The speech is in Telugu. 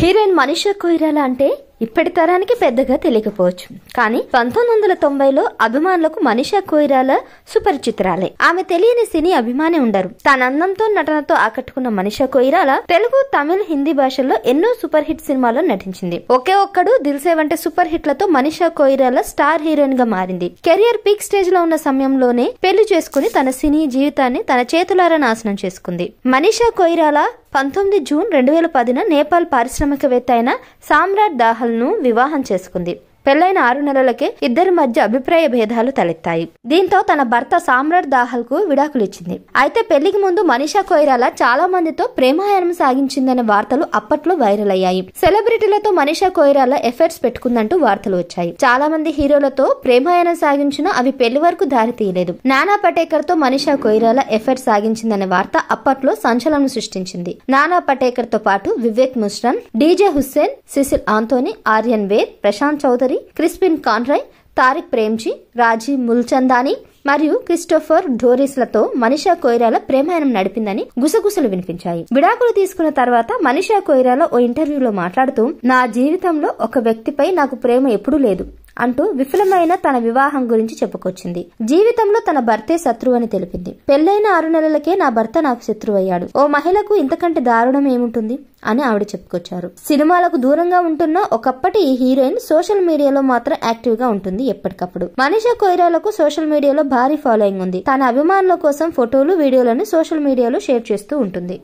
హీరోయిన్ మనీషా కొయిరాలా అంటే ఇప్పటి తరానికి పెద్దగా తెలియకపోవచ్చు, కానీ 1990లో అభిమానులకు మనీషా కొయిరాలా సుపరిచితురాలే. ఆమె తెలియని సినీ అభిమాని ఉండరు. తన అందంతో నటనతో ఆకట్టుకున్న మనీషా కొయిరాలా తెలుగు, తమిళ, హిందీ భాషల్లో ఎన్నో సూపర్ హిట్ సినిమాల్లో నటించింది. ఒకే ఒక్కడు, దిల్సే వంటి సూపర్ హిట్లతో మనీషా కొయిరాలా స్టార్ హీరోయిన్ గా మారింది. కెరియర్ పీక్ స్టేజ్ లో ఉన్న సమయంలోనే పెళ్లి చేసుకుని తన సినీ జీవితాన్ని తన చేతులారా నాశనం చేసుకుంది. మనీషా కొయిరాలా 19 జూన్ 2010 నేపాల్ పారిశ్రామికవేత్త అయిన సామ్రాట్ దాహల్ ను వివాహం చేసుకుంది. పెళ్లైన 6 నెలలకే ఇద్దరి మధ్య అభిప్రాయ భేదాలు తలెత్తాయి. దీంతో తన భర్త సామ్రాట్ దాహల్ కు విడాకులిచ్చింది. అయితే పెళ్లికి ముందు మనీషా కొయిరాలా చాలా మందితో ప్రేమాయణం సాగించిందనే వార్తలు అప్పట్లో వైరల్ అయ్యాయి. సెలబ్రిటీలతో మనీషా కొయిరాలా ఎఫైర్స్ పెట్టుకుందంటూ వార్తలు వచ్చాయి. చాలా మంది హీరోలతో ప్రేమాయణం సాగించినా అవి పెళ్లి వరకు దారి తీయలేదు. నానా పటేకర్ తో మనీషా కొయిరాలా ఎఫైర్ సాగించిందనే వార్త అప్పట్లో సంచలనం సృష్టించింది. నానా పటేకర్ తో పాటు Vivek Mushran, DJ Hussain, Cecil Antony, Aryan Vaid, Prashant Chaudhary, Crispin Conroy, Tariq Premji, Rajiv Mulchandani మరియు క్రిస్టోఫర్ డోరిస్లతో మనీషా కొయిరాలా ప్రేమాయణం నడిపిందని గుసగుసలు వినిపించాయి. విడాకులు తీసుకున్న తర్వాత మనీషా కొయిరాలా ఓ ఇంటర్వ్యూలో మాట్లాడుతూ, నా జీవితంలో ఒక వ్యక్తిపై నాకు ప్రేమ ఎప్పుడూ లేదు అంటూ విఫలమైన తన వివాహం గురించి చెప్పుకొచ్చింది. జీవితంలో తన భర్తే శత్రువు అని తెలిపింది. పెళ్లైన 6 నెలలకే నా భర్త నాకు శత్రువు అయ్యాడు. ఓ మహిళకు ఇంతకంటే దారుణం ఏముంటుంది అని ఆవిడ చెప్పుకొచ్చారు. సినిమాలకు దూరంగా ఉంటున్న ఒకప్పటి ఈ హీరోయిన్ సోషల్ మీడియాలో మాత్రం యాక్టివ్ గా ఉంటుంది ఎప్పటికప్పుడు. మనీషా కొయిరాలాకు సోషల్ మీడియాలో భారీ ఫాలోయింగ్ ఉంది. తన అభిమానుల కోసం ఫోటోలు, వీడియోలను సోషల్ మీడియాలో షేర్ చేస్తూ ఉంటుంది.